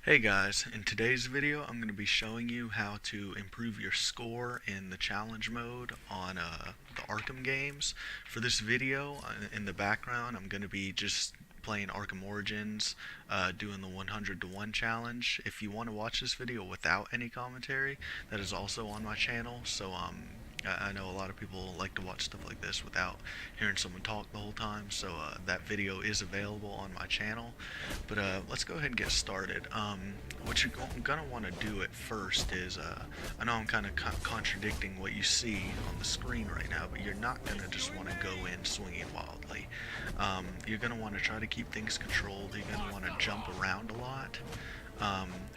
Hey guys, in today's video I'm going to be showing you how to improve your score in the challenge mode on the Arkham games. For this video, in the background I'm going to be just playing Arkham Origins, doing the 100 to 1 challenge. If you want to watch this video without any commentary, that is also on my channel, so I know a lot of people like to watch stuff like this without hearing someone talk the whole time, so that video is available on my channel. But let's go ahead and get started. What you're going to want to do at first is, I know I'm kind of contradicting what you see on the screen right now, but you're not going to just want to go in swinging wildly. You're going to want to try to keep things controlled. You're going to want to jump around a lot.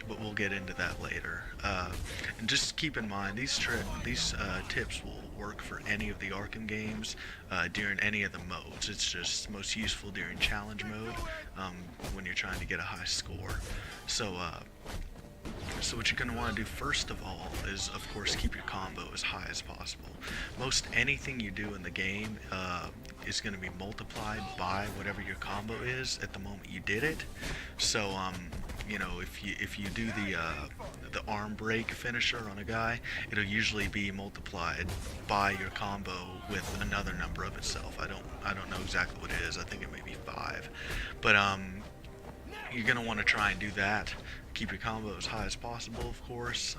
But we'll get into that later. And just keep in mind, these tips will work for any of the Arkham games, during any of the modes. It's just most useful during challenge mode, when you're trying to get a high score. So what you're going to want to do first of all is, of course, keep your combo as high as possible. Most anything you do in the game is going to be multiplied by whatever your combo is at the moment you did it. So you know, if you do the arm break finisher on a guy, it'll usually be multiplied by your combo with another number of itself. I don't know exactly what it is. I think it may be 5, but you're gonna want to try and do that. Keep your combo as high as possible, of course.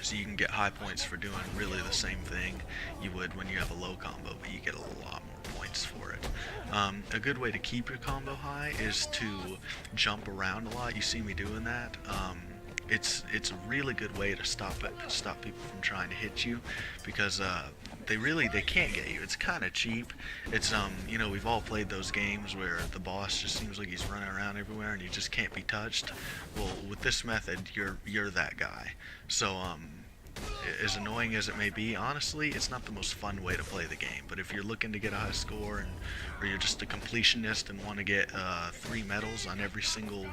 So you can get high points for doing really the same thing you would when you have a low combo, but you get a lot more points for it. A good way to keep your combo high is to jump around a lot. You see me doing that. It's a really good way to stop people from trying to hit you, because they can't get you. It's kind of cheap. It's you know, we've all played those games where the boss just seems like he's running around everywhere and you just can't be touched. Well, with this method, you're that guy. So as annoying as it may be, honestly, it's not the most fun way to play the game. But if you're looking to get a high score, or you're just a completionist and want to get 3 medals on every single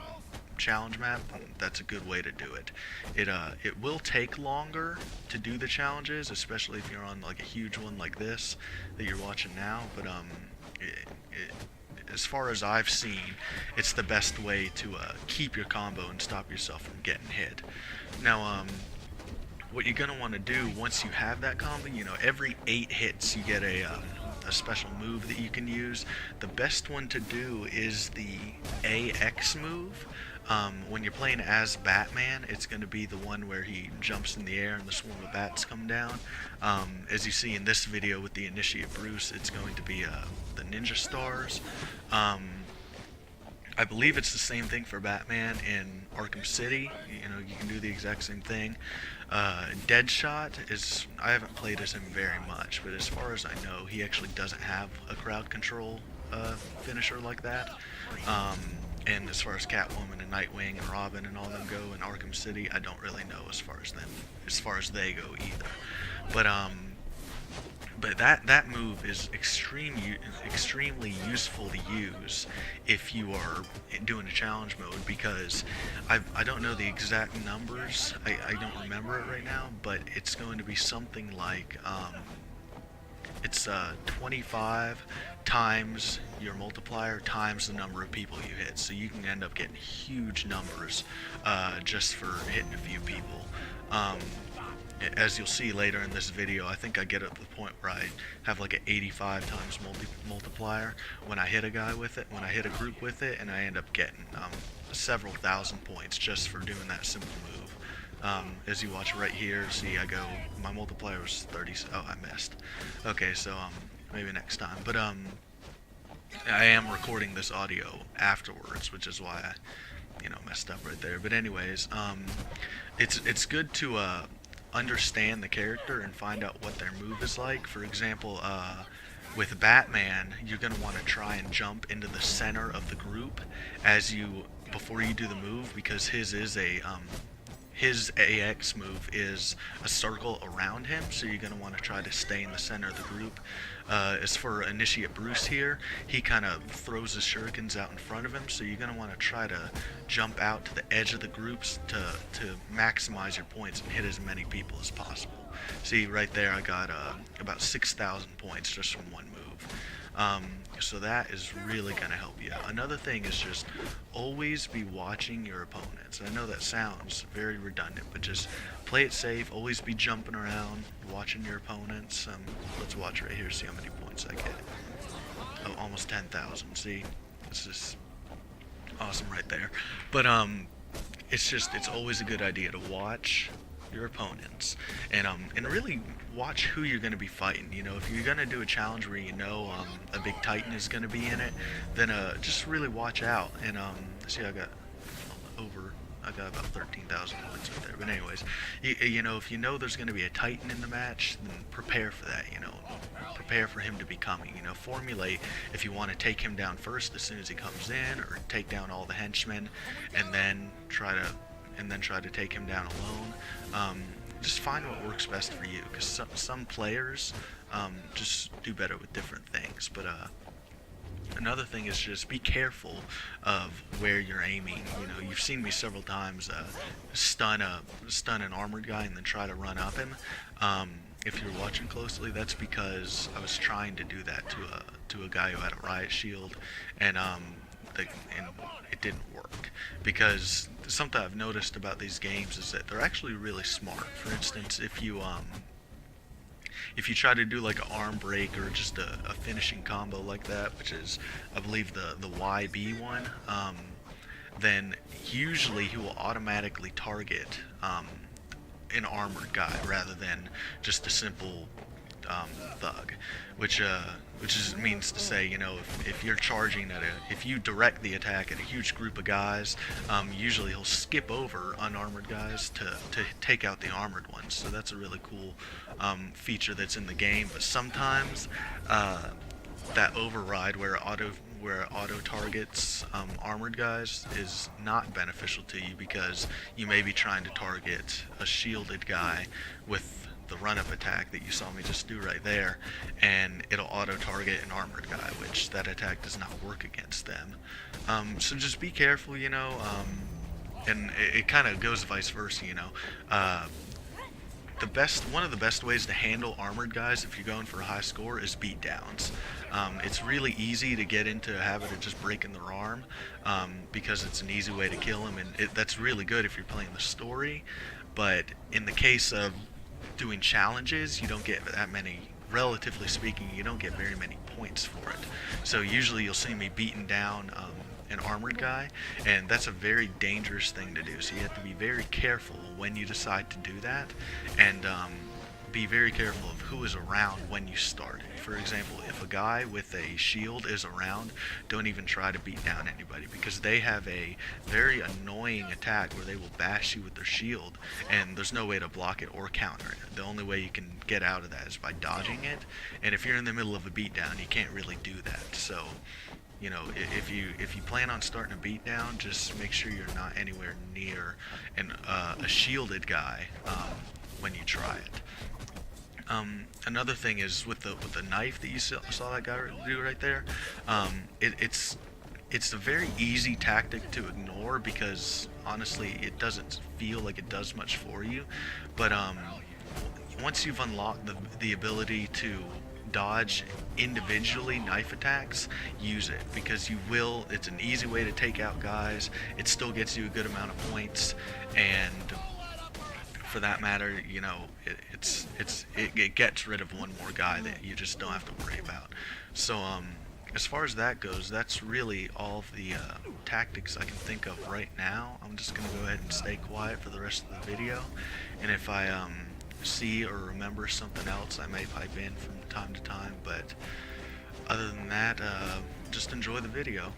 challenge map, that's a good way to do it. It will take longer to do the challenges, especially if you're on like a huge one like this that you're watching now, but as far as I've seen, it's the best way to keep your combo and stop yourself from getting hit. Now what you're going to want to do once you have that combo, you know, every 8 hits you get a special move that you can use. The best one to do is the AX move. When you're playing as Batman, it's going to be the one where he jumps in the air and the swarm of bats come down. As you see in this video with the Initiate Bruce, it's going to be the Ninja Stars. I believe it's the same thing for Batman in Arkham City. You know, you can do the exact same thing. Deadshot is, I haven't played as him very much, but as far as I know, he actually doesn't have a crowd control finisher like that. And as far as Catwoman and Nightwing and Robin and all them go in Arkham City, I don't really know as far as they go either. But that move is extremely useful to use if you are doing a challenge mode, because I don't know the exact numbers. I don't remember it right now, but it's going to be something like it's 25 times your multiplier times the number of people you hit. So you can end up getting huge numbers just for hitting a few people. As you'll see later in this video, I think I get at the point where I have like an 85 times multiplier when I hit a guy with it, when I hit a group with it, and I end up getting several thousand points just for doing that simple move. As you watch right here, see I go, my multiplier was 30, oh I missed. Okay, so maybe next time. But I am recording this audio afterwards, which is why I, you know, messed up right there. But anyways, it's good to understand the character and find out what their move is like. For example, with Batman, you're going to want to try and jump into the center of the group before you do the move, because his AX move is a circle around him, so you're going to want to try to stay in the center of the group. As for Initiate Bruce here, he kind of throws his shurikens out in front of him, so you're going to want to try to jump out to the edge of the groups to maximize your points and hit as many people as possible. See, right there I got about 6,000 points just from one move. So that is really going to help you. Another thing is just always be watching your opponents. I know that sounds very redundant, but just play it safe. Always be jumping around, watching your opponents. Let's watch right here, see how many points I get. Oh, almost 10,000. See, this is awesome right there. But it's always a good idea to watch your opponents and really watch who you're going to be fighting. You know, if you're going to do a challenge where you know a big titan is going to be in it, then just really watch out. And see, I got about 13,000 points right there. But anyways, you know, if you know there's going to be a titan in the match, then prepare for that. You know, prepare for him to be coming. You know, formulate if you want to take him down first as soon as he comes in, or take down all the henchmen, and then try to take him down alone. Just find what works best for you, because some players just do better with different things. But another thing is just be careful of where you're aiming. You know, you've seen me several times stun an armored guy and then try to run up him. If you're watching closely, that's because I was trying to do that to a guy who had a riot shield, and it didn't work. Because something I've noticed about these games is that they're actually really smart. For instance, if you try to do like an arm break or just a finishing combo like that, which is, I believe, the YB one, then usually he will automatically target an armored guy rather than just a simple thug, which means to say, you know, if you're charging if you direct the attack at a huge group of guys, usually he'll skip over unarmored guys to take out the armored ones. So that's a really cool feature that's in the game. But sometimes that override where auto targets armored guys is not beneficial to you, because you may be trying to target a shielded guy with the run-up attack that you saw me just do right there, and it'll auto-target an armored guy, which that attack does not work against them. So just be careful, you know, and it kind of goes vice versa, you know. One of the best ways to handle armored guys if you're going for a high score is beatdowns. It's really easy to get into a habit of just breaking their arm, because it's an easy way to kill him, and that's really good if you're playing the story. But in the case of doing challenges, you don't get that many, relatively speaking, you don't get very many points for it. So usually you'll see me beating down an armored guy, and that's a very dangerous thing to do. So you have to be very careful when you decide to do that, and be very careful of who is around when you start. For example, if a guy with a shield is around, don't even try to beat down anybody, because they have a very annoying attack where they will bash you with their shield, and there's no way to block it or counter it. The only way you can get out of that is by dodging it, and if you're in the middle of a beatdown, you can't really do that. So, you know, if you plan on starting a beatdown, just make sure you're not anywhere near a shielded guy when you try it. Another thing is with the knife that you saw that guy do right there. It's a very easy tactic to ignore, because honestly it doesn't feel like it does much for you. But once you've unlocked the ability to dodge individually knife attacks, use it, because it's an easy way to take out guys. It still gets you a good amount of points, and for that matter, you know, it gets rid of one more guy that you just don't have to worry about. So as far as that goes, that's really all of the tactics I can think of right now. I'm just gonna go ahead and stay quiet for the rest of the video, and if I see or remember something else, I may pipe in from time to time. But other than that, just enjoy the video.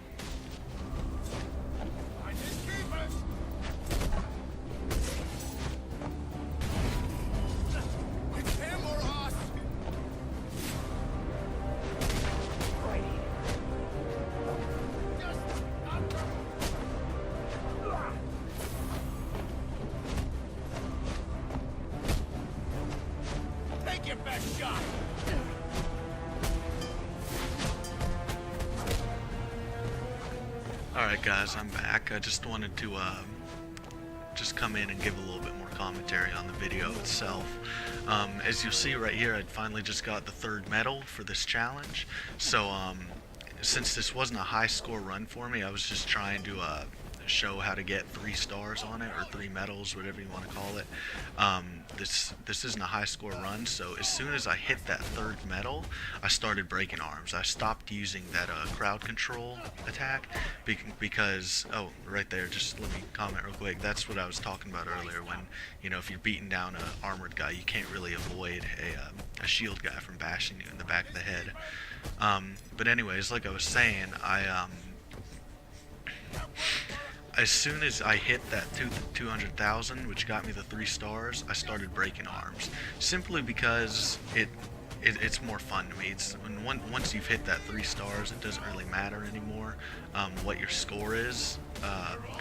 Your best shot. Alright guys, I'm back. I just wanted to just come in and give a little bit more commentary on the video itself. As you'll see right here, I finally just got the 3rd medal for this challenge. So since this wasn't a high score run for me, I was just trying to show how to get 3 stars on it, or 3 medals, whatever you want to call it. This isn't a high score run, so as soon as I hit that 3rd medal, I started breaking arms. I stopped using that crowd control attack because, oh, right there, just let me comment real quick. That's what I was talking about earlier, when, you know, if you're beating down an armored guy, you can't really avoid a shield guy from bashing you in the back of the head. But anyways, like I was saying, as soon as I hit that 200,000, which got me the 3 stars, I started breaking arms. Simply because it's more fun to me. It's once you've hit that 3 stars, it doesn't really matter anymore what your score is,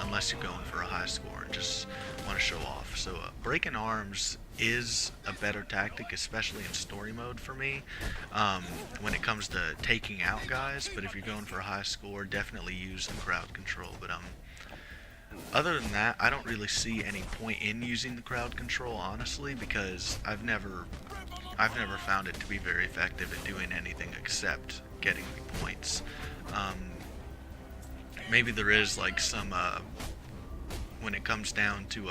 unless you're going for a high score and just want to show off. So breaking arms is a better tactic, especially in story mode for me, when it comes to taking out guys. But if you're going for a high score, definitely use the crowd control. But other than that, I don't really see any point in using the crowd control, honestly, because I've never found it to be very effective at doing anything except getting me points. Maybe there is like some when it comes down to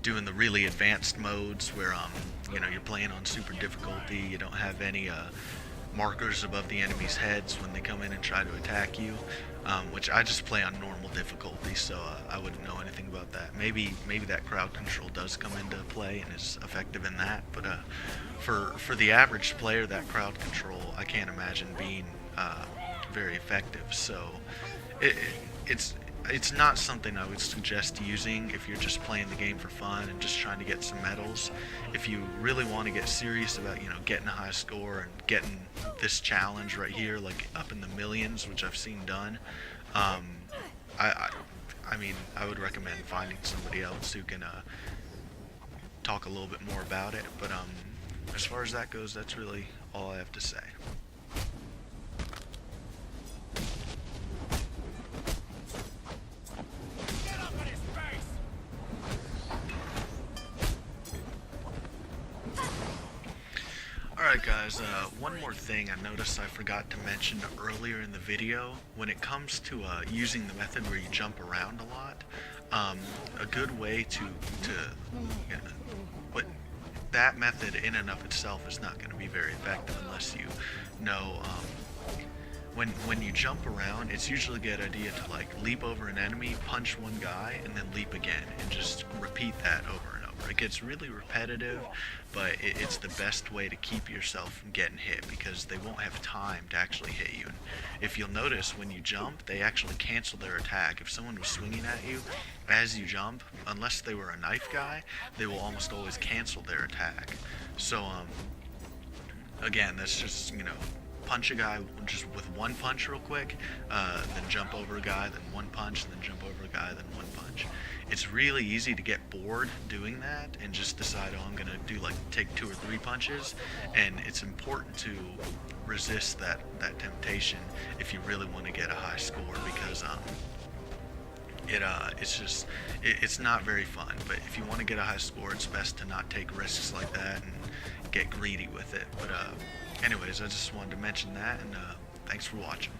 doing the really advanced modes where you know, you're playing on super difficulty, you don't have any markers above the enemy's heads when they come in and try to attack you, which I just play on normal difficulty, so I wouldn't know anything about that. Maybe that crowd control does come into play and is effective in that, but for the average player, that crowd control I can't imagine being very effective. So it's not something I would suggest using if you're just playing the game for fun and just trying to get some medals. If you really want to get serious about, you know, getting a high score and getting this challenge right here, like up in the millions, which I've seen done, I mean, I would recommend finding somebody else who can talk a little bit more about it. But as far as that goes, that's really all I have to say. Alright guys, one more thing I noticed I forgot to mention earlier in the video. When it comes to using the method where you jump around a lot, a good way to you know, but that method in and of itself is not going to be very effective unless you know, when you jump around, it's usually a good idea to like leap over an enemy, punch one guy, and then leap again, and just repeat that over and over. It gets really repetitive, but it's the best way to keep yourself from getting hit, because they won't have time to actually hit you. And if you'll notice, when you jump, they actually cancel their attack. If someone was swinging at you as you jump, unless they were a knife guy, they will almost always cancel their attack. So again, that's just, you know, punch a guy just with one punch real quick, then jump over a guy, then one punch, then jump over a guy, then one punch. It's really easy to get bored doing that and just decide, oh, I'm gonna do like take 2 or 3 punches, and it's important to resist that temptation if you really want to get a high score, because it's not very fun. But if you want to get a high score, it's best to not take risks like that and get greedy with it. But anyways, I just wanted to mention that, and thanks for watching.